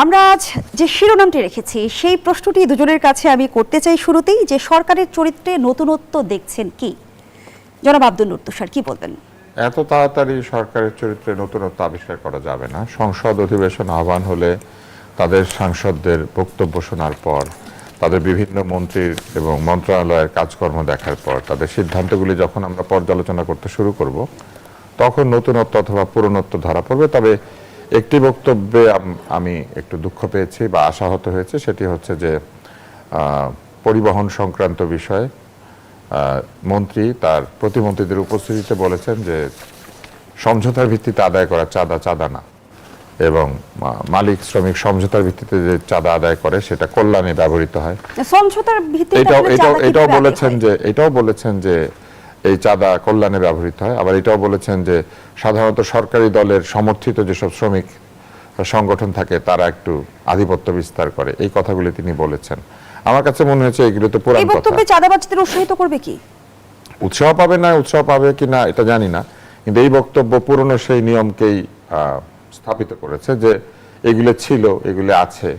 আমরা আজ যে শিরোনামটি রেখেছি সেই প্রশ্নটি দুজনের কাছে আমি করতে চাই শুরুতেই, যে সরকারের চরিত্রে নতুনত্ব দেখছেন কি? জনাব আব্দুল নূর তুষার, কি বলবেন? এত তাড়াতাড়ি সরকারের চরিত্রে নতুনত্ব আবিষ্কার করা যাবে না। সংসদ অধিবেশন আহ্বান হলে তাদের সাংসদদের বক্তব্য শোনার পর, তাদের বিভিন্ন মন্ত্রীর এবং মন্ত্রণালয়ের কাজকর্ম দেখার পর, তাদের সিদ্ধান্তগুলি যখন আমরা পর্যালোচনা করতে শুরু করব, তখন নতুনত্ব অথবা পুরনত্ব ধরা পড়বে। তবে একটি বক্তব্যে আমি একটু দুঃখ পেয়েছি বা আশাহত হয়েছে, সেটি হচ্ছে যে পরিবহন সংক্রান্ত বিষয়ে মন্ত্রী তার প্রতিমন্ত্রীদের উপস্থিতিতে বলেছেন যে সমঝোতার ভিত্তিতে আদায় করা চাঁদা চাঁদা না, এবং মালিক শ্রমিক সমঝোতার ভিত্তিতে যে চাঁদা আদায় করে সেটা কল্যাণে ব্যবহৃত হয়। সমঝোতার ভিত্তিতে এটাও বলেছেন যে এই চাঁদা কল্যাণে ব্যবহৃত হয়। আবার এটাও বলেছেন যে সাধারণত সরকারি দলের সমর্থিত যেসব শ্রমিক সংগঠন থাকে তারা একটু আধিপত্য বিস্তার করে। এই কথাগুলি তিনি বলেছেন। আমার কাছে মনে হয়েছে এগুলো তো পুরান কথা। এই বক্তব্যে চাঁদাবাজদের উৎসাহিত করবে কি? উৎসাহ পাবে কিনা এটা জানি না, কিন্তু এই বক্তব্য পুরনো সেই নিয়মকেই স্থাপিত করেছে যে এগুলো ছিল, এগুলো আছে,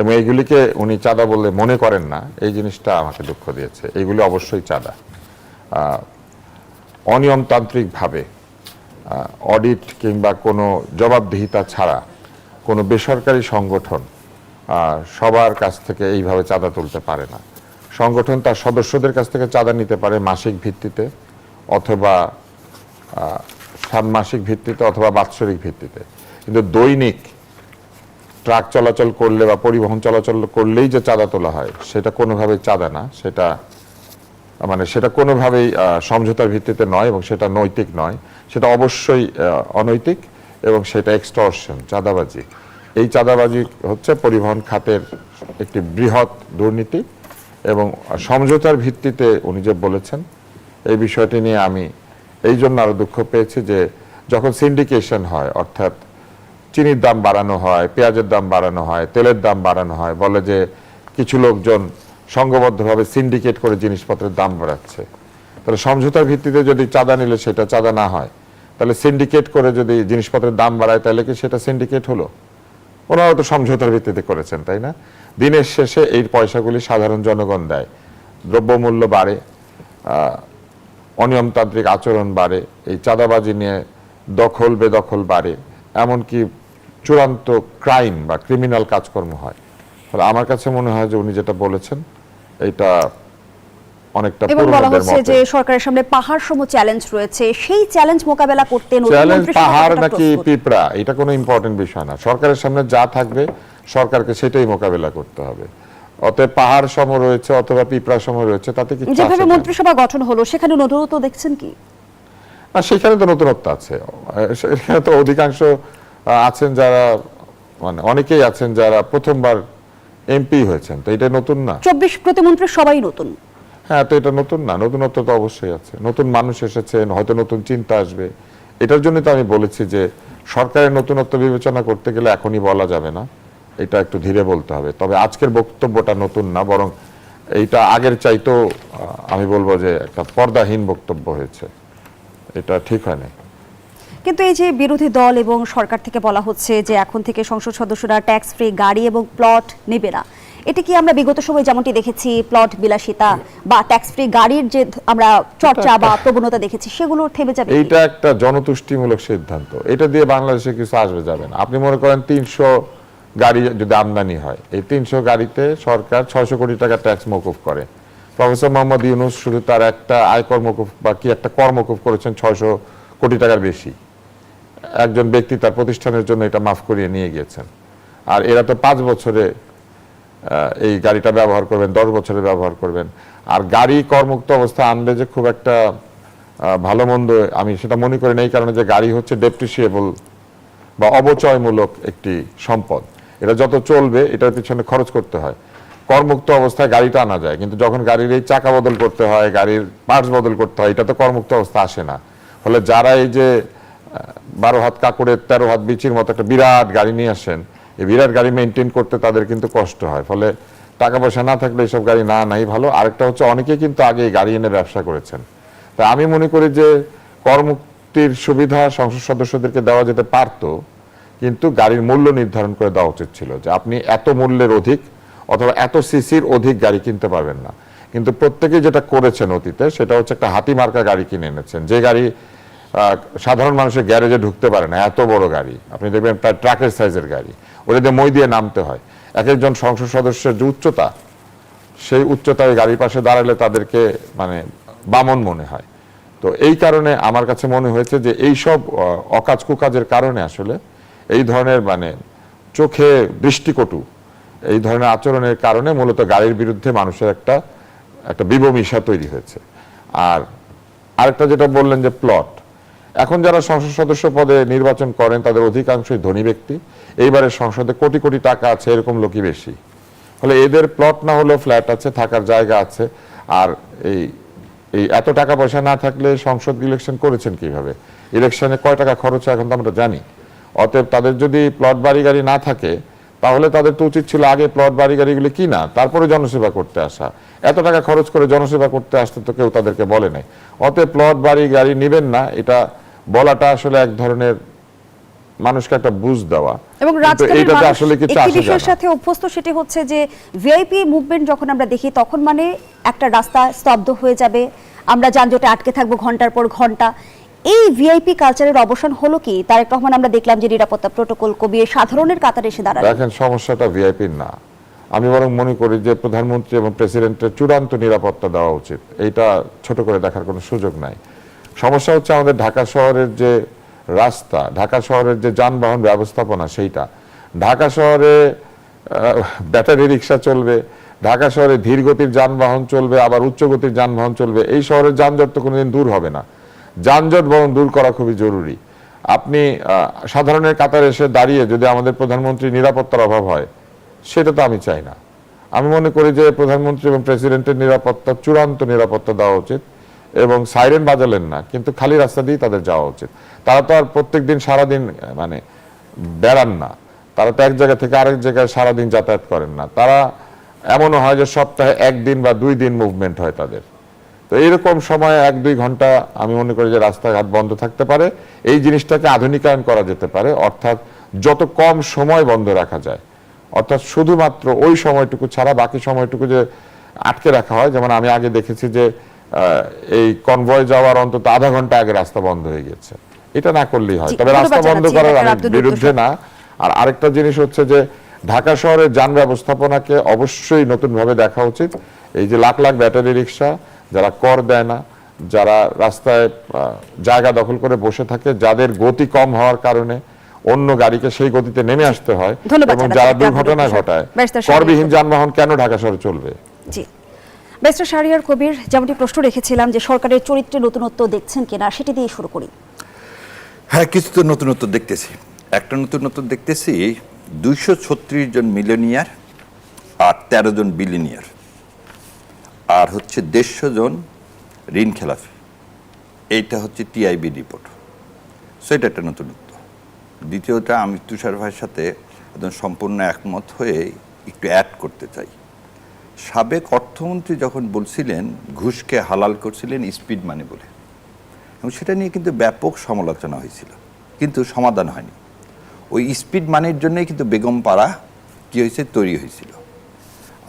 এবং এগুলিকে উনি চাঁদা বলে মনে করেন না। এই জিনিসটা আমাকে দুঃখ দিয়েছে। এগুলো অবশ্যই চাঁদা। অনিয়মতান্ত্রিকভাবে অডিট কিংবা কোনো জবাবদিহিতা ছাড়া কোনো বেসরকারি সংগঠন সবার কাছ থেকে এইভাবে চাঁদা তুলতে পারে না। সংগঠন তার সদস্যদের কাছ থেকে চাঁদা নিতে পারে মাসিক ভিত্তিতে অথবা ষান্মাসিক ভিত্তিতে অথবা বাৎসরিক ভিত্তিতে, কিন্তু দৈনিক ট্রাক চলাচল করলে বা পরিবহন চলাচল করলেই যে চাঁদা তোলা হয় সেটা কোনোভাবেই চাঁদা না। সেটা কোনোভাবেই সমঝোতার ভিত্তিতে নয়, এবং সেটা নৈতিক নয়। সেটা অবশ্যই অনৈতিক, এবং সেটা এক্সটর্শন, চাঁদাবাজি। এই চাঁদাবাজি হচ্ছে পরিবহন খাতের একটি বৃহৎ দুর্নীতি, এবং সমঝোতার ভিত্তিতে উনি যে বলেছেন এই বিষয়টি নিয়ে আমি এই জন্য আরো দুঃখ পেয়েছি যে যখন সিন্ডিকেশন হয়, অর্থাৎ চিনির দাম বাড়ানো হয়, পেঁয়াজের দাম বাড়ানো হয়, তেলের দাম বাড়ানো হয়, বলে যে কিছু লোকজন সংঘবদ্ধভাবে সিন্ডিকেট করে জিনিসপত্রের দাম বাড়াচ্ছে, তাহলে সমঝোতার ভিত্তিতে যদি চাঁদা নিলে সেটা চাঁদা না হয়, তাহলে সিন্ডিকেট করে যদি জিনিসপত্রের দাম বাড়ায় তাহলে কি সেটা সিন্ডিকেট হলো? ওনারা তো সমঝোতার ভিত্তিতে করেছেন, তাই না? দিনের শেষে এই পয়সাগুলি সাধারণ জনগণ দেয়। দ্রব্যমূল্য বাড়ে, অনিয়মতান্ত্রিক আচরণ বাড়ে, এই চাঁদাবাজি নিয়ে দখল বেদখল বাড়ে, এমনকি চূড়ান্ত ক্রাইম বা ক্রিমিনাল কাজকর্ম হয়। তাহলে আমার কাছে মনে হয় যে উনি যেটা বলেছেন এটা অনেকটা পুরনোদের মতো। যে সরকারের সামনে পাহাড় সম চ্যালেঞ্জ রয়েছে, সেই চ্যালেঞ্জ মোকাবেলা করতে পাহাড় নাকি পিঁপড়া এটা কোনো ইম্পর্টেন্ট বিষয় না। সরকারের সামনে যা থাকবে সরকারকে সেটাই মোকাবেলা করতে হবে। অতএব পাহাড় সম রয়েছে অথবা পিঁপড়া সম রয়েছে তাতে কি? যেভাবে মন্ত্রিসভা গঠন হলো সেখানে নতুনত্ব দেখছেন কি? না, সেখানে তো নতুনত্ব আছে। সেখানে তো অধিকাংশ আছেন যারা, মানে অনেকেই আছেন যারা প্রথমবার এমপি হয়েছেন, তো এটা নতুন না। 24 প্রতিমন্ত্রী সবাই নতুন। হ্যাঁ, তো এটা নতুন না। নতুনত্ব তো অবশ্যই আছে। নতুন মানুষ এসেছেন, হয়তো নতুন চিন্তা আসবে। এটার জন্য তো আমি বলেছি যে সরকারের নতুনত্ব বিবেচনা করতে গেলে এখনই বলা যাবে না, এটা একটু ধীরে বলতে হবে। তবে আজকের বক্তব্যটা নতুন না, বরং এইটা আগের চাইতেও আমি বলবো যে একটা পর্দাহীন বক্তব্য হয়েছে। এটা ঠিক হয় না। কিন্তু এই যে বিরোধী দল এবং সরকার থেকে বলা হচ্ছে যে এখন থেকে সংসদ সদস্যরা ট্যাক্স ফ্রি গাড়ি এবং প্লট নেবে না, এটা কি আমরা বিগত সময় যেমনটি দেখেছি প্লট বিলাসিতা বা ট্যাক্স ফ্রি গাড়ির যে আমরা চর্চা বা প্রবণতা দেখেছি সেগুলো থেমে যাবে? এইটা একটা জনতুষ্টিমূলক সিদ্ধান্ত। এটা দিয়ে বাংলাদেশে কিছু আসবে যাবে না। আপনি মনে করেন 300 গাড়ি যদি আমদানি হয়, এই 300 গাড়িতে সরকার 600 কোটি টাকা ট্যাক্স মওকুফ করে। প্রফেসর মোহাম্মদ ইউনূস শুধু তার একটা আয়কর মওকুফ বা কি একটা কর মওকুফ করেছেন 600 কোটি টাকার বেশি। একজন ব্যক্তি তার প্রতিষ্ঠানের জন্য এটা মাফ করিয়ে নিয়ে গিয়েছেন। আর এরা তো 5 বছরে এই গাড়িটা ব্যবহার করবেন, 10 বছরে ব্যবহার করবেন। আর গাড়ি করমুক্ত অবস্থা আনলে যে খুব একটা ভালো মন্দ আমি সেটা মনে করি না, এই কারণে যে গাড়ি হচ্ছে ডেপ্রিসিয়েবল বা অবচয়মূলক একটি সম্পদ। এটা যত চলবে এটার পিছনে খরচ করতে হয়। করমুক্ত অবস্থায় গাড়িটা আনা যায়, কিন্তু যখন গাড়ির এই চাকা বদল করতে হয়, গাড়ির পার্টস বদল করতে হয়, এটা তো করমুক্ত অবস্থা আসে না। ফলে যারা এই যে 12 হাত কাপড়ের 13 হাত বিচির মতো একটা বিরাট গাড়ি নিয়ে আসেন, এই বিরাট গাড়ি মেনটেন করতে তাদের কিন্তু কষ্ট হয়। ফলে টাকা পয়সা না থাকলে এইসব গাড়ি না নাই ভালো। আরেকটা হচ্ছে অনেকে কিন্তু আগে গাড়ি এনে ব্যবসা করেছেন। তাই আমি মনে করি যে করমুক্তির সুবিধা সংসদ সদস্যদেরকে দেওয়া যেতে পারতো, কিন্তু গাড়ির মূল্য নির্ধারণ করে দেওয়া উচিত ছিল যে আপনি এত মূল্যের অধিক অথবা এত সিসির অধিক গাড়ি কিনতে পারবেন না। কিন্তু প্রত্যেকেই যেটা করেছেন অতীতে সেটা হচ্ছে একটা হাতি মার্কা গাড়ি কিনে এনেছেন, যে গাড়ি সাধারণ মানুষের গ্যারেজে ঢুকতে পারে না, এত বড় গাড়ি। আপনি দেখবেন প্রায় ট্রাকের সাইজের গাড়ি, ওটা দিয়ে মই দিয়ে নামতে হয়। এক একজন সংসদ সদস্যের যে উচ্চতা, সেই উচ্চতায় গাড়ির পাশে দাঁড়ালে তাদেরকে মানে বামন মনে হয়। তো এই কারণে আমার কাছে মনে হয়েছে যে এই সব অকাজ কুকাজের কারণে আসলে এই ধরনের মানে চোখে দৃষ্টিকটু এই ধরনের আচরণের কারণে মূলত গাড়ির বিরুদ্ধে মানুষের একটা বিবমিশা তৈরি হয়েছে। আর আরেকটা যেটা বললেন যে প্লট, এখন যারা সংসদ সদস্য পদে নির্বাচন করেন তাদের অধিকাংশই ধনী ব্যক্তি, এইবারের সংসদে কোটি কোটি টাকা আছে এরকম লোকই বেশি। ফলে এদের প্লট না হলেও ফ্ল্যাট আছে, থাকার জায়গা আছে। আর এই এত টাকা পয়সা না থাকলে সংসদ ইলেকশন করেছেন কিভাবে? ইলেকশনে কয় টাকা খরচ হয় এখন তো আমরা জানি। অতএব তাদের যদি প্লট বাড়ি গাড়ি না থাকে তাহলে তাদের তো উচিত ছিল আগে প্লট বাড়ি গাড়িগুলি কিনা, তারপরে জনসেবা করতে আসা। এত টাকা খরচ করে জনসেবা করতে আসতে তো কেউ তাদেরকে বলে নাই। অতএব প্লট বাড়ি গাড়ি নিবেন না, এটা বলাটা আসলে এক ধরনের মানুষকে একটা বুঝ দেওয়া। এবং রাজকারীর মানুষ আসলে কিছু একটি আসে বিষয়ের না। সাথে অভ্যস্ত, সেটি হচ্ছে যে ভিআইপি মুভমেন্ট যখন আমরা দেখি তখন মানে একটা রাস্তা স্তব্ধ হয়ে যাবে, আমরা যানজটে আটকে থাকবো ঘন্টার পর ঘন্টা। এই ভিআইপি কালচারের অবসান হলো কি? তারেক রহমান আমরা দেখলাম যে নিরাপত্তা প্রটোকল কমিয়ে সাধারণের কাতারে এসে দাঁড়ালেন। দেখেন, সমস্যাটা ভিআইপির না, আমি বরং মনে করি যে প্রধানমন্ত্রী এবং প্রেসিডেন্টের চূড়ান্ত নিরাপত্তা দেওয়া উচিত। এইটা ছোট করে দেখার কোনো সুযোগ নাই। সমস্যা হচ্ছে আমাদের ঢাকা শহরের যে রাস্তা, ঢাকা শহরের যে যানবাহন ব্যবস্থাপনা, সেইটা। ঢাকা শহরে ব্যাটারি রিক্সা চলবে, ঢাকা শহরে ধীর গতির যানবাহন চলবে, আবার উচ্চ গতির যানবাহন চলবে। এই শহরের যানজট তো কোনোদিন দূর হবে না। যানজট বরং দূর করা খুবই জরুরি। আপনি সাধারণের কাতারে এসে দাঁড়িয়ে যদি আমাদের প্রধানমন্ত্রী নিরাপত্তার অভাব হয়, সেটা তো আমি চাই না। আমি মনে করি যে প্রধানমন্ত্রী এবং প্রেসিডেন্টের নিরাপত্তা, চূড়ান্ত নিরাপত্তা দেওয়া উচিত। এবং সাইরেন বাজালেন না, কিন্তু খালি রাস্তা দিয়ে তাদের যাওয়া উচিত। তারা তো আর প্রত্যেকদিন সারাদিন মানে বেড়ান না, তারা তো এক জায়গা থেকে আরেক জায়গায় সারাদিন যাতায়াত করেন না। তারা এমনও হয় যে সপ্তাহে একদিন বা 2 দিন মুভমেন্ট হয় তাদের। তো এইরকম সময় 1-2 ঘন্টা আমি মনে করি যে রাস্তাঘাট বন্ধ থাকতে পারে। এই জিনিসটাকে আধুনিকায়ন করা যেতে পারে, অর্থাৎ যত কম সময় বন্ধ রাখা যায়, অর্থাৎ শুধুমাত্র ওই সময়টুকু ছাড়া বাকি সময়টুকু যে আটকে রাখা হয়। যেমন আমি আগে দেখেছি যে এই কনভয় যাওয়ার অন্তত আধা ঘন্টা আগে রাস্তা বন্ধ হয়ে গেছে। এটা না করলেই হয়। তবে রাস্তা বন্ধ করার আমি বিরুদ্ধে না। আর আরেকটা জিনিস হচ্ছে যে ঢাকা শহরের যান ব্যবস্থাপনাকে অবশ্যই নতুনভাবে দেখা উচিত। এই যে লাখ লাখ ব্যাটারি রিক্সা, যারা কর দেয় না, যারা রাস্তায় জায়গা দখল করে বসে থাকে, যাদের গতি কম হওয়ার কারণে অন্য গাড়িকে সেই গতিতে নেমে আসতে হয়, এবং যারা দুর্ঘটনা ঘটায়, করবিহীন যানবাহন কেন ঢাকা শহরে চলবে? জি, ব্যারিস্টার শাহরিয়ার কবির, যেমনটি প্রশ্ন রেখেছিলাম যে সরকারের চরিত্রে নতুনত্ব দেখছেন কিনা, সেটি দিয়ে শুরু করি। হ্যাঁ, কিছু তো নতুনত্ব দেখতেছি। একটা নতুনত্ব দেখতেছি, 236 জন মিলিয়নিয়ার আর 13 জন বিলিয়নিয়ার, আর হচ্ছে 150 জন ঋণ খেলাফি। এইটা হচ্ছে টিআইবি রিপোর্ট। সো এটা একটা নতুনত্ব। দ্বিতীয়টা, আমি তুষার ভাইয়ের সাথে একদম সম্পূর্ণ একমত হয়ে একটু অ্যাড করতে চাই। সাবেক অর্থমন্ত্রী যখন বলছিলেন ঘুষকে হালাল করছিলেন স্পিড মানি বলে, এবং সেটা নিয়ে কিন্তু ব্যাপক সমালোচনা হয়েছিল, কিন্তু সমাধান হয়নি। ওই স্পিড মানির জন্যই কিন্তু বেগমপাড়া কী হয়েছে, তৈরি হয়েছিল।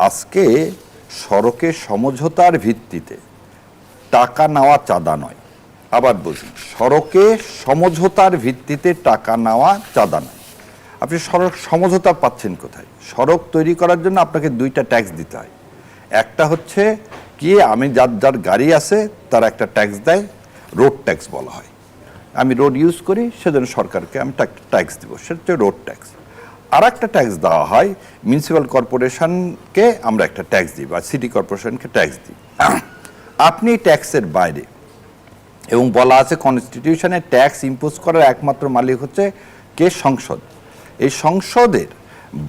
আজকে সড়কে সমঝোতার ভিত্তিতে টাকা নেওয়া চাঁদা নয়। আবার বলছি, সড়কে সমঝোতার ভিত্তিতে টাকা নেওয়া চাঁদা নয়। আপনি সড়ক সমঝোতা পাচ্ছেন কোথায়? সড়ক তৈরি করার জন্য আপনাকে 2টা ট্যাক্স দিতে হয়। একটা হচ্ছে কি, আমি যার গাড়ি আছে তারা একটা ট্যাক্স দেয়, রোড ট্যাক্স বলা হয়। আমি রোড ইউজ করি, সেজন্য সরকারকে আমি ট্যাক্স দিব, সেটা হচ্ছে রোড ট্যাক্স। আর একটা ট্যাক্স দেওয়া হয় মিউনিসিপ্যাল কর্পোরেশনকে, আমরা একটা ট্যাক্স দিই, বা সিটি কর্পোরেশনকে ট্যাক্স দিই। আপনি ট্যাক্সের বাইরে, এবং বলা আছে কনস্টিটিউশনে ট্যাক্স ইম্পোজ করার একমাত্র মালিক হচ্ছে কে? সংসদ। এই সংসদের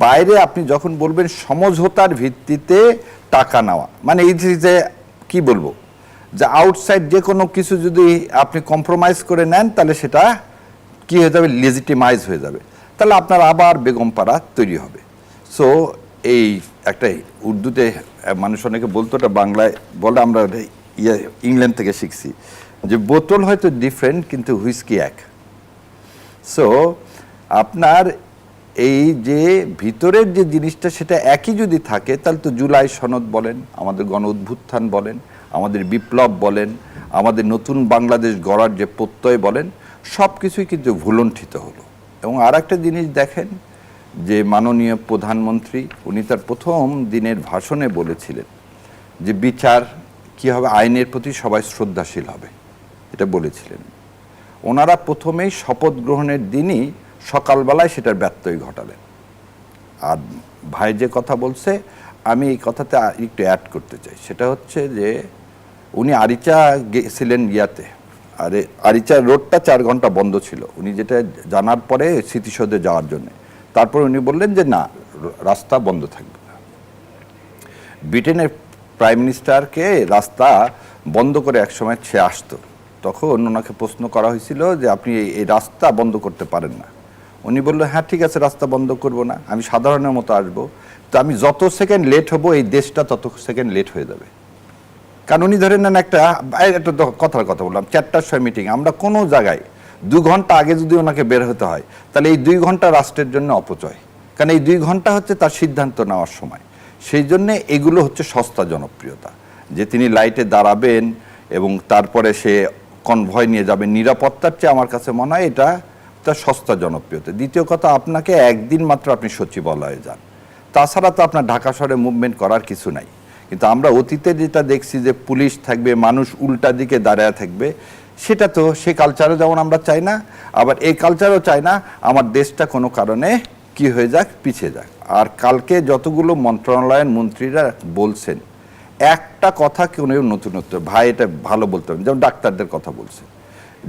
বাইরে আপনি যখন বলবেন সমঝোতার ভিত্তিতে টাকা নেওয়া, মানে এই যে কি বলবো, যে আউটসাইড যে কোনো কিছু যদি আপনি কম্প্রোমাইজ করে নেন, তাহলে সেটা কি হয়ে যাবে? লেজিটিমাইজ হয়ে যাবে। তাহলে আপনার আবার বেগমপাড়া তৈরি হবে। সো এই একটা উর্দুতে মানুষ অনেকে বলতো, ওটা বাংলায় বলে, আমরা ইংল্যান্ড থেকে শিখছি, যে বোতল হয়তো ডিফারেন্ট কিন্তু হুইস্কি এক। সো আপনার এই যে ভিতরের যে জিনিসটা সেটা একই যদি থাকে তাহলে তো জুলাই সনদ বলেন, আমাদের গণ অভ্যুত্থান বলেন, আমাদের বিপ্লব বলেন, আমাদের নতুন বাংলাদেশ গড়ার যে প্রত্যয় বলেন, সব কিছুই কিন্তু ভুলণ্ঠিত হলো। এবং আর একটা জিনিস দেখেন যে মাননীয় প্রধানমন্ত্রী উনি তার প্রথম দিনের ভাষণে বলেছিলেন যে বিচার কি হবে, আইনের প্রতি সবাই শ্রদ্ধাশীল হবে, এটা বলেছিলেন। ওনারা প্রথমেই শপথ গ্রহণের দিনই সকালবেলায় সেটার ব্যত্যয় ঘটালেন। আর ভাই যে কথা বলছে আমি এই কথাতে একটু অ্যাড করতে চাই, সেটা হচ্ছে যে উনি আরিচা গেছিলেন ইয়াতে, আরে আরিচা রোডটা 4 ঘন্টা বন্ধ ছিল, উনি যেটা জানার পরে স্মৃতিসৌধে যাওয়ার জন্য, তারপর উনি বললেন যে না, রাস্তা বন্ধ থাকবে না। ব্রিটেনের প্রাইম মিনিস্টারকে রাস্তা বন্ধ করে একসময় সে আসতো, তখন ওনাকে প্রশ্ন করা হয়েছিল যে আপনি এই রাস্তা বন্ধ করতে পারেন না। উনি বললো হ্যাঁ ঠিক আছে, রাস্তা বন্ধ করব না, আমি সাধারণের মতো আসবো, তো আমি যত সেকেন্ড লেট হব এই দেশটা তত সেকেন্ড লেট হয়ে যাবে। কারণ উনি ধরে নেন একটা কথার কথা বললাম, 4টার সময় মিটিং, আমরা কোনো জায়গায় 2 ঘন্টা আগে যদি ওনাকে বের হতে হয় তাহলে এই 2 ঘন্টা রাষ্ট্রের জন্য অপচয়, কারণ এই 2 ঘন্টা হচ্ছে তার সিদ্ধান্ত নেওয়ার সময়। সেই জন্যে এগুলো হচ্ছে সস্তা জনপ্রিয়তা, যে তিনি লাইটে দাঁড়াবেন এবং তারপরে সে কনভয় নিয়ে যাবেন, নিরাপত্তার চেয়ে আমার কাছে মনে হয় এটা তার সস্তা জনপ্রিয়তা। দ্বিতীয় কথা, আপনাকে একদিন মাত্র আপনি সচিবালয়ে যান, তাছাড়া তো আপনার ঢাকা শহরে মুভমেন্ট করার কিছু নাই। কিন্তু আমরা অতীতে যেটা দেখছি যে পুলিশ থাকবে, মানুষ উল্টা দিকে দাঁড়ায় থাকবে, সেটা তো সে কালচারও যেমন আমরা চাই না, আবার এই কালচারও চাই না আমার দেশটা কোনো কারণে কি হয়ে যাক, পিছিয়ে যাক। আর কালকে যতগুলো মন্ত্রণালয়ের মন্ত্রীরা বলছেন একটা কথা কোনো নতুনত্ব, ভাই এটা ভালো বলতে হবে, যেমন ডাক্তারদের কথা বলছে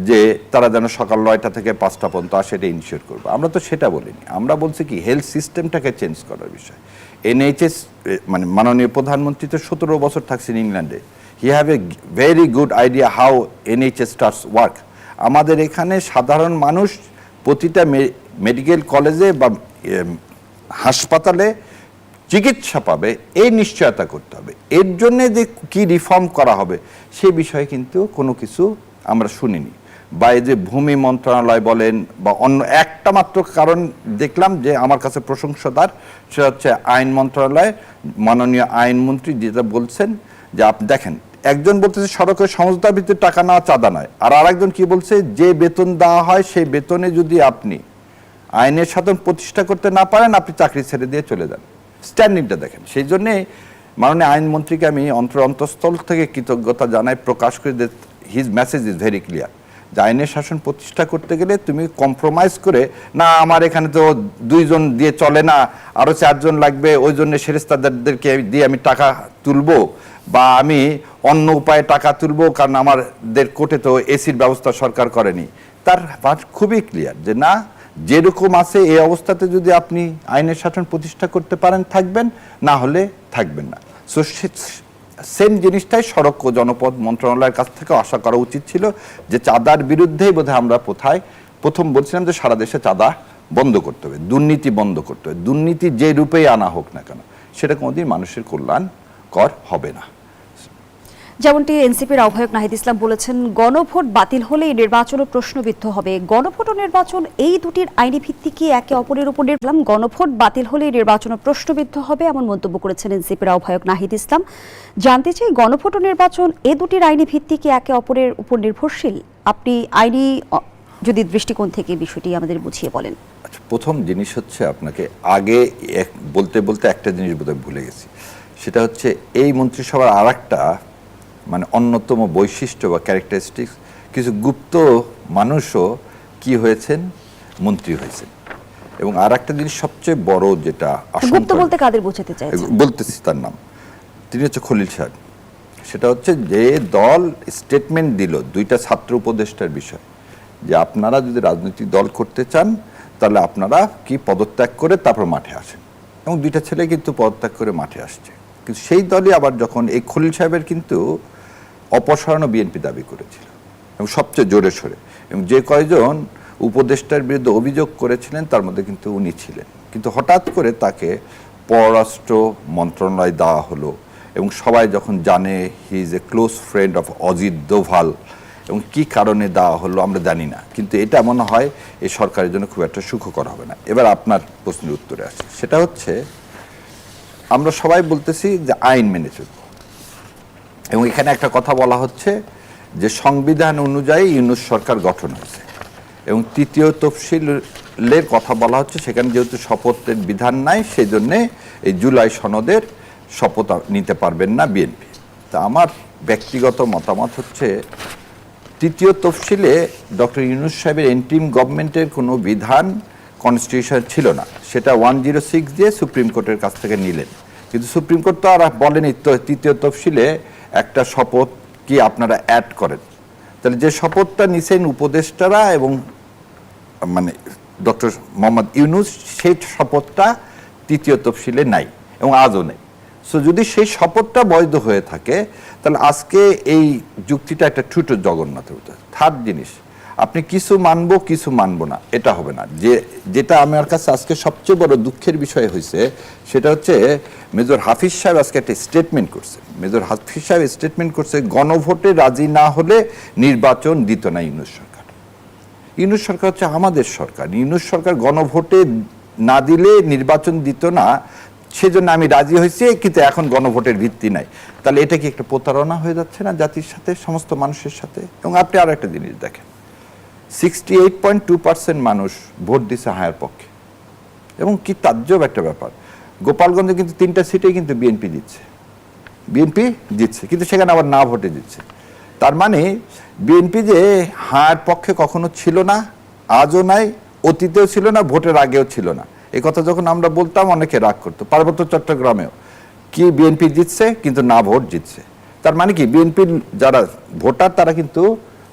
যে তারা যেন সকাল 9টা থেকে 5টা পর্যন্ত আসে, এটা ইনশিওর করবো। আমরা তো সেটা বলিনি, আমরা বলছি কি হেলথ সিস্টেমটাকে চেঞ্জ করার বিষয়। NHS মানে মাননীয় প্রধানমন্ত্রী তো 17 বছর থাকছেন ইংল্যান্ডে, he have a very good idea how NHS starts work. আমাদের এখানে সাধারণ মানুষ প্রতিটা মেডিকেল কলেজে বা হাসপাতালে চিকিৎসা পাবে, এই নিশ্চয়তা করতে হবে। এর জন্যে যে কি রিফর্ম করা হবে সে বিষয়ে কিন্তু কোনো কিছু আমরা শুনিনি। বা এই যে ভূমি মন্ত্রণালয় বলেন বা অন্য একটা মাত্র কারণ দেখলাম যে আমার কাছে প্রশংসাদার, সেটা হচ্ছে আইন মন্ত্রণালয়, মাননীয় আইনমন্ত্রী যেটা বলছেন যে আপনি দেখেন, একজন বলতেছে সড়কের সমঝোতার ভিত্তিতে টাকা নেওয়া চাঁদা নয়, আর আরেকজন কি বলছে, যে বেতন দেওয়া হয় সেই বেতনে যদি আপনি আইনের শাসন প্রতিষ্ঠা করতে না পারেন আপনি চাকরি ছেড়ে দিয়ে চলে যান। স্ট্যান্ডিংটা দেখেন। সেই জন্যে মাননীয় আইনমন্ত্রীকে আমি অন্তঃস্থল থেকে কৃতজ্ঞতা জানাই, প্রকাশ করে যে his message is very clear, যে আইনের শাসন প্রতিষ্ঠা করতে গেলে তুমি কম্প্রোমাইজ করে না, আমার এখানে তো 2 জন দিয়ে চলে না, আরও 4 জন লাগবে, ওই জন্য সেরেস্তাদেরকে দিয়ে আমি টাকা তুলবো বা আমি অন্য উপায়ে টাকা তুলবো, কারণ আমাদের কোর্টে তো এসির ব্যবস্থা সরকার করেনি। তার খুবই ক্লিয়ার যে না, যেরকম আছে এই অবস্থাতে যদি আপনি আইনের শাসন প্রতিষ্ঠা করতে পারেন থাকবেন, না হলে থাকবেন না। সো সেম জিনিসটাই সড়ক ও জনপথ মন্ত্রণালয়ের কাছ থেকে আশা করা উচিত ছিল, যে চাঁদার বিরুদ্ধেই বোধহয় আমরা প্রথম বলছিলাম যে সারা দেশে চাঁদা বন্ধ করতে হবে, দুর্নীতি বন্ধ করতে হবে। দুর্নীতি যে রূপেই আনা হোক না কেন সেটা কোনোদিন মানুষের কল্যাণকর হবে না। যেমনটি এনসিপির আহ্বায়ক নাহিদ ইসলাম বলেছেন, গণভোট বাতিল হলেই নির্বাচনও প্রশ্নবিদ্ধ হবে। গণভোট ও নির্বাচন এই দুটির আইনি ভিত্তি কি একে অপরের উপর নির্ভর? গণভোট বাতিল হলেই নির্বাচনও প্রশ্নবিদ্ধ হবে, এমন মন্তব্য করেছেন এনসিপির আহ্বায়ক নাহিদ ইসলাম। জানতে চাই, গণভোট ও নির্বাচন এ দুটির আইনি ভিত্তি কি একে অপরের উপর নির্ভরশীল? আপনি আইনি যদি দৃষ্টিকোণ থেকে বিষয়টি আমাদের বুঝিয়ে বলেন। আচ্ছা, প্রথম জিনিস হচ্ছে আপনাকে আগে বলতে বলতে একটা জিনিস বোধহয় ভুলে গেছি, সেটা হচ্ছে এই মন্ত্রিসভার আর একটা মানে অন্যতম বৈশিষ্ট্য বা ক্যারেক্টারিস্টিক্স, কিছু গুপ্ত মানুষও কি হয়েছেন, মন্ত্রী হয়েছেন। এবং আর একটা জিনিস সবচেয়ে বড় যেটা গুপ্ত বলতে কাদের বোঝাতে চাইছেন? বলতেছি তার নাম, তিনি হচ্ছে খলিল সাহেব। সেটা হচ্ছে যে দল স্টেটমেন্ট দিল 2টা ছাত্র উপদেষ্টার বিষয়, যে আপনারা যদি রাজনৈতিক দল করতে চান তাহলে আপনারা কি পদত্যাগ করে তারপর মাঠে আসেন, এবং 2টা ছেলে কিন্তু পদত্যাগ করে মাঠে আসছে। কিন্তু সেই দলই আবার যখন এই খলিল সাহেবের কিন্তু অপসারণও বিএনপি দাবি করেছিল, এবং সবচেয়ে জোরে সোরে, এবং যে কয়জন উপদেষ্টার বিরুদ্ধে অভিযোগ করেছিলেন তার মধ্যে কিন্তু উনি ছিলেন। কিন্তু হঠাৎ করে তাকে পররাষ্ট্র মন্ত্রণালয় দেওয়া হলো, এবং সবাই যখন জানে he is a close friend of Ajit Doval, এবং কি কারণে দেওয়া হলো আমরা জানি না, কিন্তু এটা মনে হয় এই সরকারের জন্য খুব একটা সুখকর হবে না। এবার আপনার প্রশ্নের উত্তরে আসি, সেটা হচ্ছে আমরা সবাই বলতেছি যে আইন মেনে চলব, এবং এখানে একটা কথা বলা হচ্ছে যে সংবিধান অনুযায়ী ইউনূস সরকার গঠন হয়েছে, এবং তৃতীয় তফসিলের কথা বলা হচ্ছে সেখানে যেহেতু শপথের বিধান নাই সেই জন্যে এই জুলাই সনদের শপথ নিতে পারবেন না বিএনপি। তা আমার ব্যক্তিগত মতামত হচ্ছে তৃতীয় তফসিলে ডক্টর ইউনূস সাহেবের এন্ট্রিম গভর্নমেন্টের কোনো বিধান কনস্টিটিউশন ছিল না, সেটা 106 দিয়ে সুপ্রিম কোর্টের কাছ থেকে নিলেন, কিন্তু সুপ্রিম কোর্ট তো আর বলেনি তৃতীয় তফসিলে একটা শপথ কি আপনারা অ্যাড করেন। তাহলে যে শপথটা নিছেন উপদেষ্টারা এবং মানে ডক্টর মোহাম্মদ ইউনূস, সেই শপথটা তৃতীয় তফসিলে নাই এবং আজও নেই। সো যদি সেই শপথটা বৈধ হয়ে থাকে তাহলে আজকে এই যুক্তিটা একটা ছোট জগন্নাথের মতো। থার্ড জিনিস, আপনি কিছু মানবো কিছু মানবো না, এটা হবে না। যেটা আমার কাছে আজকে সবচেয়ে বড় দুঃখের বিষয় হয়েছে সেটা হচ্ছে মেজর হাফিজ সাহেব আজকে একটা স্টেটমেন্ট করছে। মেজর হাফিজ সাহেব স্টেটমেন্ট করছে গণভোটে রাজি না হলে নির্বাচন দিত না ইউনূস সরকার। ইউনূস সরকার হচ্ছে আমাদের সরকার, ইউনূস সরকার গণভোটে না দিলে নির্বাচন দিত না, সেজন্য আমি রাজি হয়েছি, কিন্তু এখন গণভোটের ভিত্তি নাই। তাহলে এটা কি একটা প্রতারণা হয়ে যাচ্ছে না জাতির সাথে, সমস্ত মানুষের সাথে? এবং আপনি আরো একটা জিনিস দেখেন, 68.2% মানুষ ভোট দিচ্ছে হায়ার পক্ষে, এবং কি তাজ্জব একটা ব্যাপার, গোপালগঞ্জে কিন্তু 3টা সিটেই কিন্তু বিএনপি জিতছে, কিন্তু সেখানে আবার না ভোটে দিচ্ছে। তার মানে বিএনপি যে হায়ার পক্ষে কখনো ছিল না, আজও নাই, অতীতেও ছিল না, ভোটের আগেও ছিল না। এই কথা যখন আমরা বলতাম অনেকে রাগ করতো। পার্বত্য চট্টগ্রামেও কি বিএনপি জিতছে, কিন্তু না ভোট জিতছে। তার মানে কি বিএনপির যারা ভোটার তারা কিন্তু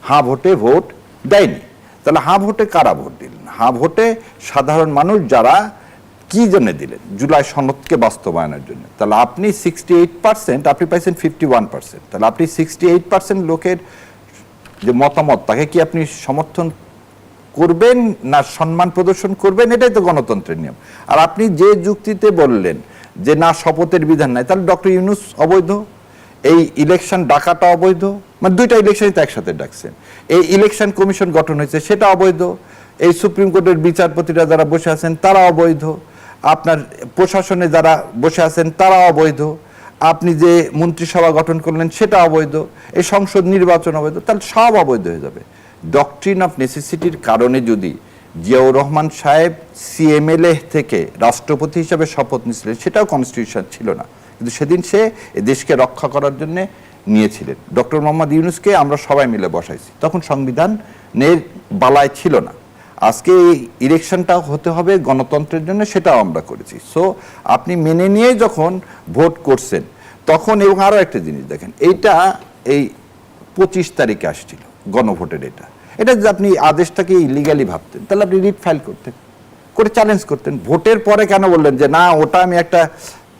হাঁ ভোটে ভোট দেয়নি। তাহলে হাঁ ভোটে কারা ভোট দিলেন? হাঁ ভোটে সাধারণ মানুষ, যারা কি জন্য দিলেন? জুলাই সনদকে বাস্তবায়নের জন্য। তাহলে আপনি 68%, আপনি পাইছেন 51%। তাহলে আপনি 68% লোকের যে মতামত, তাকে কি আপনি সমর্থন করবেন না সম্মান প্রদর্শন করবেন? এটাই তো গণতন্ত্রের নিয়ম। আর আপনি যে যুক্তিতে বললেন যে না শপথের বিধান নাই, তাহলে ডক্টর ইউনূস অবৈধ, এই ইলেকশন ডাকাটা অবৈধ, মানে দুইটা ইলেকশনই তো একসাথে ডাকছেন। এই ইলেকশন কমিশন গঠন হয়েছে সেটা অবৈধ, এই সুপ্রিম কোর্টের বিচারপতিরা যারা বসে আছেন তারা অবৈধ, আপনার প্রশাসনে যারা বসে আছেন তারা অবৈধ, আপনি যে মন্ত্রিসভা গঠন করলেন সেটা অবৈধ, এই সংসদ নির্বাচন অবৈধ, তাহলে সব অবৈধ হয়ে যাবে। ডকট্রিন অফ নেসেসিটির কারণে যদি জিয়াউর রহমান সাহেব সিএমএলএ থেকে রাষ্ট্রপতি হিসাবে শপথ নিয়েছিলেন, সেটাও কনস্টিটিউশন ছিল না, কিন্তু সেদিন সে এ দেশকে রক্ষা করার জন্য নিয়েছিলেন। ডক্টর মোহাম্মদ ইউনূসকে আমরা সবাই মিলে বসাইছি, তখন সংবিধানের বালায় ছিল না। আজকে এই ইলেকশনটা হতে হবে গণতন্ত্রের জন্য, সেটাও আমরা করেছি। সো আপনি মেনে নিয়ে যখন ভোট করছেন তখন, এবং আরও একটা জিনিস দেখেন, এইটা এই 25 তারিখে আসছিল গণভোটের, এটা যদি আপনি আদেশটাকে ইলিগালি ভাবতেন তাহলে আপনি রিট ফাইল করতেন, করে চ্যালেঞ্জ করতেন। ভোটের পরে কেন বললেন যে না ওটা আমি একটা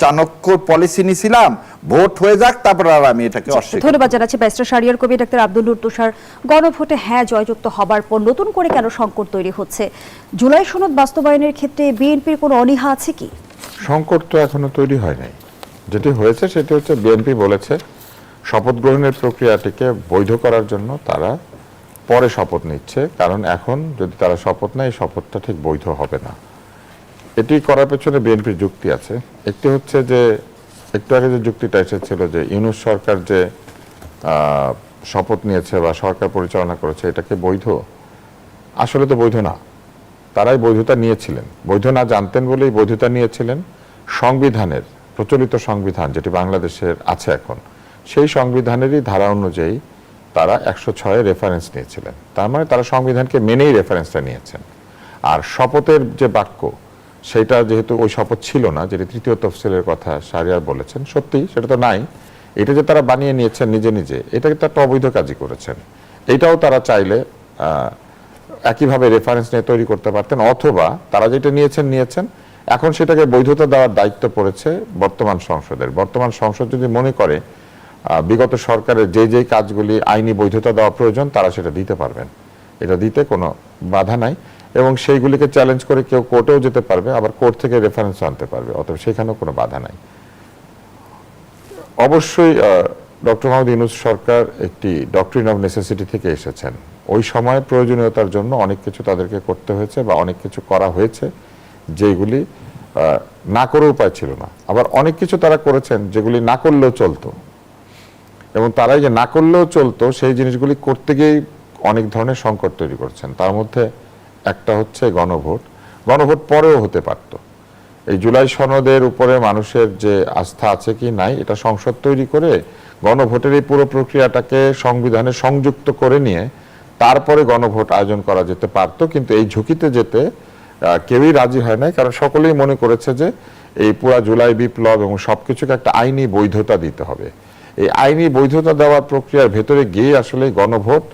চাণক্য পলিসি নিয়েছিলাম, ভোট হয়ে যাক তারপর আর আমি এটাকে অস্বীকার। ধন্যবাদ জানাচ্ছি ব্যারিস্টার শাহরিয়ার কবির। ডাক্তার আব্দুল নূর তুষার, গণভোটে হ্যাঁ জয়যুক্ত হবার পর নতুন করে কেন সংকট তৈরি হচ্ছে? জুলাই সনদ বাস্তবায়নের ক্ষেত্রে বিএনপির কোনো অনীহা আছে কি? সংকট তো এখনো তৈরি হয় নাই। যেটি হয়েছে সেটি হচ্ছে বিএনপি বলেছে শপথ গ্রহণের প্রক্রিয়াটিকে বৈধ করার জন্য তারা পরে শপথ নিচ্ছে, কারণ এখন যদি তারা শপথ নেয় শপথটা ঠিক বৈধ হবে না। এটি করার পেছনে বিএনপির যুক্তি আছে। একটি হচ্ছে যে একটু আগে যে যুক্তিটা এসেছিল যে ইউনূস সরকার যে শপথ নিয়েছে বা সরকার পরিচালনা করেছে এটাকে বৈধ, আসলে তো বৈধ না। তারাই বৈধতা নিয়েছিলেন, বৈধ না জানতেন বলেই বৈধতা নিয়েছিলেন। সংবিধানের, প্রচলিত সংবিধান যেটি বাংলাদেশের আছে এখন, সেই সংবিধানেরই ধারা অনুযায়ী তারা 106 রেফারেন্স নিয়েছিলেন। তার মানে তারা সংবিধানকে মেনেই রেফারেন্সটা নিয়েছেন। আর শপথের যে বাক্য, সেটা যেহেতু ওই শপথ ছিল না, যেটি তৃতীয় তফসিলের কথা শাহরিয়ার বলেছেন, সত্যি সেটা তো নাই। এটা যে তারা বানিয়ে নিয়েছেন নিজে নিজে, এটা তো একটা অবৈধ কাজই করেছেন। এটাও তারা চাইলে একইভাবে রেফারেন্স নিয়ে তৈরি করতে পারতেন, অথবা তারা যেটা নিয়েছেন এখন সেটাকে বৈধতা দেওয়ার দায়িত্ব পড়েছে বর্তমান সংসদের। বর্তমান সংসদ যদি মনে করে বিগত সরকারের যে কাজগুলি আইনি বৈধতা দেওয়া প্রয়োজন তারা সেটা দিতে পারবেন, এটা দিতে কোনো বাধা নাই। এবং সেইগুলিকে চ্যালেঞ্জ করে কেউ কোর্টেও যেতে পারবে, আবার কোর্ট থেকে রেফারেন্স আনতে পারবে, অতএব সেখানেও কোনো বাধা নাই। অবশ্যই ডক্টর মোহাম্মদ ইউনূস সরকার একটি ডক্ট্রিন অফ নেসেসিটি থেকে এসেছেন। ওই সময় প্রয়োজনীয়তার জন্য অনেক কিছু তাদেরকে করতে হয়েছে বা অনেক কিছু করা হয়েছে যেগুলি না করে উপায় ছিল না। আবার অনেক কিছু তারা করেছেন যেগুলি না করলেও চলতো, এবং তারাই যে না করলেও চলতো সেই জিনিসগুলি করতে গিয়েই অনেক ধরনের সংকট তৈরি করছেন। তার মধ্যে একটা হচ্ছে গণভোট। গণভোট পরেও হতে পারত। এই জুলাই সনদের উপরে মানুষের যে আস্থা আছে কি নাই, এটা সংসদ তৈরি করে গণভোটের এই পুরো প্রক্রিয়াটাকে সংবিধানে সংযুক্ত করে নিয়ে তারপরে গণভোট আয়োজন করা যেতে পারত। কিন্তু এই ঝুঁকিতে যেতে কেউই রাজি হয় নাই, কারণ সকলেই মনে করেছে যে এই পুরা জুলাই বিপ্লব এবং সবকিছুকে একটা আইনি বৈধতা দিতে হবে। এই আইনি বৈধতা দেওয়ার প্রক্রিয়ার ভেতরে গিয়ে আসলে গণভোট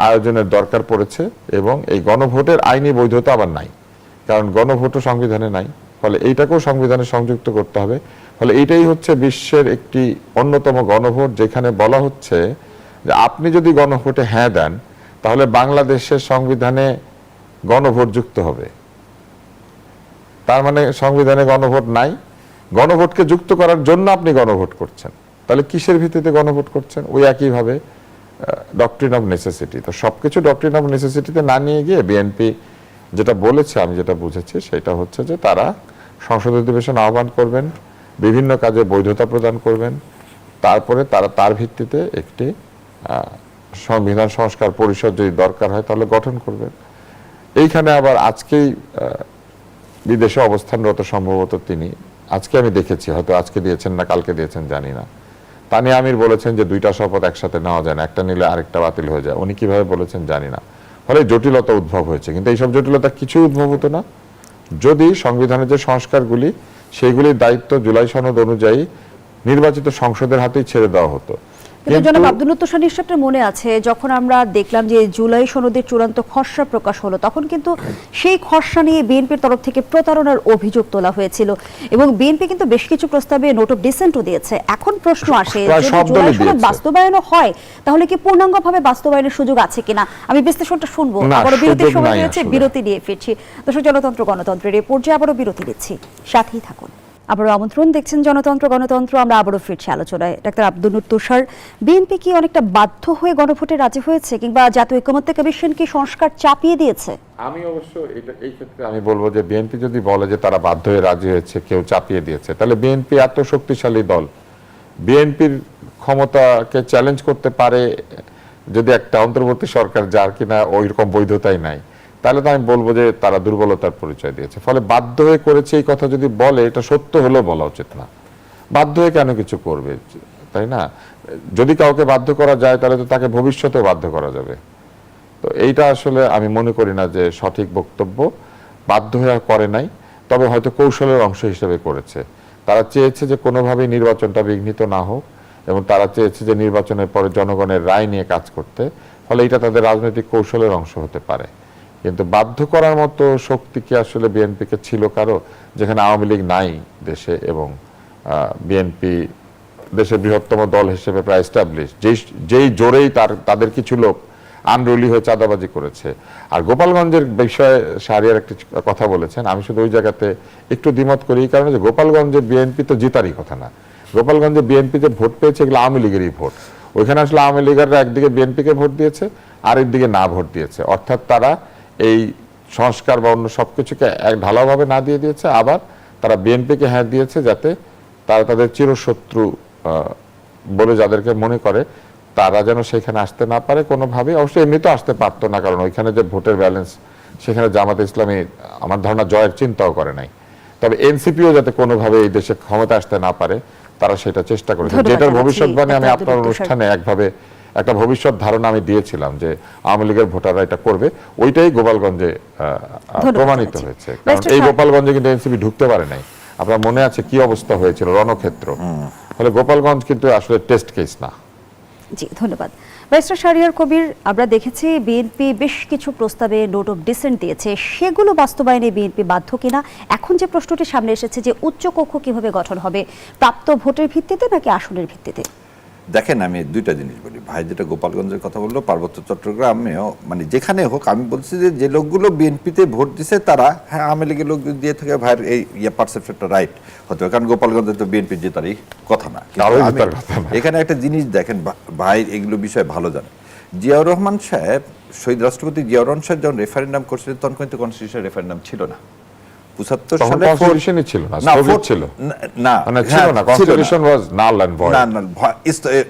আয়োজনের দরকার পড়েছে, এবং এই গণভোটের আইনি বৈধতা আবার নাই, কারণ গণভোটও সংবিধানে নাই। ফলে এইটাকেও সংবিধানে সংযুক্ত করতে হবে। ফলে এইটাই হচ্ছে বিশ্বের একটি অন্যতম গণভোট, যেখানে বলা হচ্ছে যে আপনি যদি গণভোটে হ্যাঁ দেন তাহলে বাংলাদেশের সংবিধানে গণভোট যুক্ত হবে। তার মানে সংবিধানে গণভোট নাই, গণভোটকে যুক্ত করার জন্য আপনি গণভোট করছেন। তাহলে কিসের ভিত্তিতে গণভোট করছেন? ওই একইভাবে ডক্ট্রিন অফ নেসেসিটি। তো সবকিছু ডক্ট্রিন অফ নেসেসিটিতে না নিয়ে গিয়ে বিএনপি যেটা বলেছে, আমি যেটা বুঝেছি সেটা হচ্ছে যে তারা সংসদ অধিবেশন আহ্বান করবেন, বিভিন্ন কাজে বৈধতা প্রদান করবেন, তারপরে তারা তার ভিত্তিতে একটি সংবিধান সংস্কার পরিষদ যদি দরকার হয় তাহলে গঠন করবেন। এইখানে আবার আজকেই বিদেশে অবস্থানরত সম্ভবত তিনি, আজকে আমি দেখেছি, হয়তো আজকে দিয়েছেন না কালকে দিয়েছেন জানি না, তানিয়া আমির বলেছেন যে দুইটা শপথ একসাথে নেওয়া যায় না, একটা নিলে আরেকটা বাতিল হয়ে যায়। উনি কিভাবে বলেছেন জানি না। ফলে জটিলতা উদ্ভব হয়েছে। কিন্তু এইসব জটিলতা কিছুই উদ্ভব হতো না যদি সংবিধানের যে সংস্কারগুলি, সেইগুলির দায়িত্ব জুলাই সনদ অনুযায়ী নির্বাচিত সংসদের হাতেই ছেড়ে দেওয়া হতো। কিন্তু জনাব আব্দুল লত্তর নিশ্চয়ই মনে আছে, যখন আমরা দেখলাম যে জুলাই সনদের চূড়ান্ত খসড়া প্রকাশ হলো, তখন কিন্তু সেই খসড়া নিয়ে বিএনপির তরফ থেকে প্রতারণার অভিযোগ তোলা হয়েছিল, এবং বিএনপি কিন্তু বেশ কিছু প্রস্তাবে নোট অফ ডিসেন্টও দিয়েছে। এখন প্রশ্ন আসে, যদি জুলাই সনদ বাস্তবায়নও হয় তাহলে কি পূর্ণাঙ্গভাবে বাস্তবায়নের সুযোগ আছে কিনা? আমি বিশ্লেষণটা শুনবো, আবারও বিরতির সময় হয়েছে, বিরতি নিয়ে ফিরছি। দর্শক, জনতন্ত্র গণতন্ত্রের এই পর্যায়ে আবারও বিরতি নিচ্ছি, সাথেই থাকুন। আবারও আমন্ত্রণ, দেখছেন জনতন্ত্র গণতন্ত্র। আমরা আবারও ফিরছি আলোচনায়। ডাক্তার আব্দুল লত্তর, বিএনপি কি অনেকটা বাধ্য হয়ে গণভোটে রাজি হয়েছে, কিংবা জাতীয় ঐকমত্য কমিশন কি সংস্কার চাপিয়ে দিয়েছে? আমি অবশ্য এই ক্ষেত্রে আমি বলবো যে বিএনপি যদি বলে যে তারা বাধ্য হয়ে রাজি হয়েছে, কেউ চাপিয়ে দিয়েছে, তাহলে বিএনপি এত শক্তিশালী দল, বিএনপির ক্ষমতাকে চ্যালেঞ্জ করতে পারে যদি একটা অন্তর্বর্তী সরকার যার কিনা ওই রকম বৈধতাই নাই, তাহলে তো আমি বলবো যে তারা দুর্বলতার পরিচয় দিয়েছে। ফলে বাধ্য হয়ে করেছে এই কথা যদি বলে, এটা সত্য হলেও বলা উচিত না। বাধ্য হয়ে কেন কিছু করবে, তাই না? যদি কাউকে বাধ্য করা যায় তাহলে তো তাকে ভবিষ্যতেও বাধ্য করা যাবে। তো এইটা আসলে আমি মনে করি না যে সঠিক বক্তব্য। বাধ্য হয়ে করে নাই, তবে হয়তো কৌশলের অংশ হিসেবে করেছে। তারা চেয়েছে যে কোনোভাবেই নির্বাচনটা বিঘ্নিত না হোক, এবং তারা চেয়েছে যে নির্বাচনের পরে জনগণের রায় নিয়ে কাজ করতে। ফলে এটা তাদের রাজনৈতিক কৌশলের অংশ হতে পারে। কিন্তু বাধ্য করার মতো শক্তি কি আসলে বিএনপিকে ছিল কারো, যেখানে আওয়ামী লীগ নাই দেশে, এবং বিএনপি দেশের বৃহত্তম দল হিসেবে প্রায় এস্টাবলিশ, যেই জোরেই তাদের কিছু লোক আনরুলি হয়ে চাঁদাবাজি করেছে। আর গোপালগঞ্জের বিষয়ে শাহরিয়ার একটি কথা বলেছেন, আমি শুধু ওই জায়গাতে একটু দ্বিমত করি, এই কারণে যে গোপালগঞ্জের বিএনপি তো জিতারই কথা না। গোপালগঞ্জে বিএনপি যে ভোট পেয়েছে এগুলো আওয়ামী লীগেরই ভোট। ওইখানে আসলে আওয়ামী লীগাররা একদিকে বিএনপিকে ভোট দিয়েছে, আরেক দিকে না ভোট দিয়েছে। অর্থাৎ তারা এই সংস্কার বা অন্য সবকিছুকে এক ঢালাওভাবে না দিয়ে দিয়েছে, আবার তারা বিএনপিকে হ্যাঁ দিয়েছে যাতে তারা তাদের চিরশত্রু বলে যাদেরকে মনে করে তারা যেন সেখানে আসতে না পারে কোনোভাবে। অবশ্যই এমনি তো আসতে পারতো না, কারণ ওইখানে যে ভোটের ব্যালেন্স, সেখানে জামাতে ইসলামী আমার ধারণা জয়ের চিন্তাও করে নাই। তবে এনসিপিও যাতে কোনোভাবে এই দেশে ক্ষমতা আসতে না পারে তারা সেটা চেষ্টা করেছে, যেটার ভবিষ্যৎবাণী আমি আপনার অনুষ্ঠানে একভাবে একটা ভবিষ্যৎ ধারণা আমি দিয়েছিলাম যে আওয়ামী লীগের ভোটাররা এটা করবে। ওইটাই গোপালগঞ্জে প্রমাণিত হয়েছে। কারণ এই গোপালগঞ্জে কিন্তু এনসিপি ঢুকতে পারে নাই। আপনার মনে আছে কি অবস্থা হয়েছিল, রণক্ষেত্র। ফলে গোপালগঞ্জ কিন্তু আসলে টেস্ট কেস না। জি, ধন্যবাদ। ব্যারিস্টার শাহরিয়ার কবির, আমরা দেখেছি বিএনপি বেশ কিছু প্রস্তাবে নোট অফ ডিসেন্ট দিয়েছে, সেগুলো বাস্তবায়নে বিএনপি বাধ্য কিনা? এখন যে প্রশ্নটি সামনে এসেছে যে উচ্চ কক্ষ কিভাবে গঠন হবে, প্রাপ্ত ভোটের ভিত্তিতে নাকি আসনের ভিত্তিতে? দেখেন আমি দুইটা জিনিস বলি, ভাই যেটা গোপালগঞ্জের কথা বললো, পার্বত্য চট্টগ্রামেও মানে যেখানে হোক, আমি বলছি যে যে লোকগুলো বিএনপিতে ভোট দিছে তারা, হ্যাঁ আওয়ামী লীগের লোক দিয়ে থাকে ভাইয়ের এই পারসেপশনটা রাইট হতে হবে, কারণ গোপালগঞ্জে তো বিএনপি জেতারই কথা না। কিন্তু কারোই আমি জেতার কথা না। এখানে একটা জিনিস দেখেন, ভাই এগুলো বিষয়ে ভালো জানে, জিয়াউর রহমান সাহেব, শহীদ রাষ্ট্রপতি জিয়াউর রহমান সাহেব যখন রেফারেন্ডাম করছিলেন তখন কিন্তু কনস্টিটিউশনাল রেফারেন্ডাম ছিল না। 75 তখন সালে কনস্টিটিউশনই ছিল না, না, স্থগিত ছিল। না মানে ছিল হ্যাঁ, না, ছিল না। Constitution was null and void.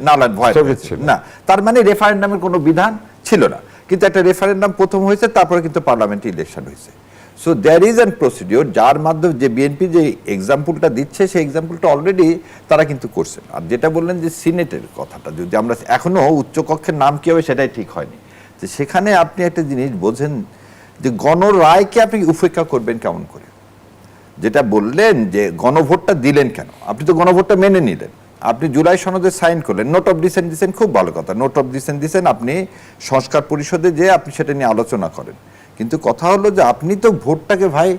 Null and void স্থগিত ছিল। না, তার মানে রেফারেন্ডামের কোনো বিধান ছিল না, কিন্তু একটা রেফারেন্ডাম প্রথম হয়েছে, তারপরে কিন্তু পার্লামেন্টে ইলেকশন হয়েছে। So there is an procedure, যার মাধ্যমে যে বিএনপি যে এক্সাম্পলটা দিচ্ছে সেই এক্সাম্পলটা অলরেডি তারা কিন্তু করছে। আর যেটা বললেন যে সিনেটের কথাটা, যদি আমরা এখনো উচ্চকক্ষের নাম কি হবে সেটাই ঠিক হয়নি, যে সেখানে আপনি একটা জিনিস বোঝেন যে গণরায়কে আপনি উপেক্ষা করবেন কেমন করে। যেটা বললেন যে গণভোটটা দিলেন কেন, আপনি তো গণভোটটা মেনে নিলেন, আপনি জুলাই সনদে সাইন করলেন, নোট অফ ডিসেন্ট দিচ্ছেন, খুব ভালো কথা, নোট অফ ডিসেন্ট দিচ্ছেন, আপনি সংস্কার পরিষদে যে আপনি সেটা নিয়ে আলোচনা করেন, কিন্তু কথা হলো যে আপনি তো ভোটটাকে ভাই,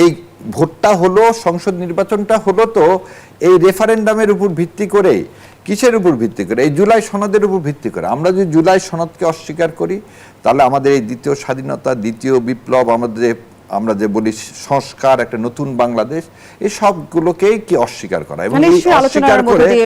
এই ভোটটা হলো, সংসদ নির্বাচনটা হলো তো এই রেফারেন্ডামের উপর ভিত্তি করে, কিসের উপর ভিত্তি করে, এই জুলাই সনদের উপর ভিত্তি করে। আমরা যদি জুলাই সনদকে অস্বীকার করি তাহলে আমাদের এই দ্বিতীয় স্বাধীনতা, দ্বিতীয় বিপ্লব, আমাদের আমরা যে বলি সংস্কার, একটা নতুন বাংলাদেশ, এই সবগুলোকেই কি অস্বীকার করা, এবং এই নিশ্চয়ই আলোচনার অস্বীকার মধ্য করে দিয়ে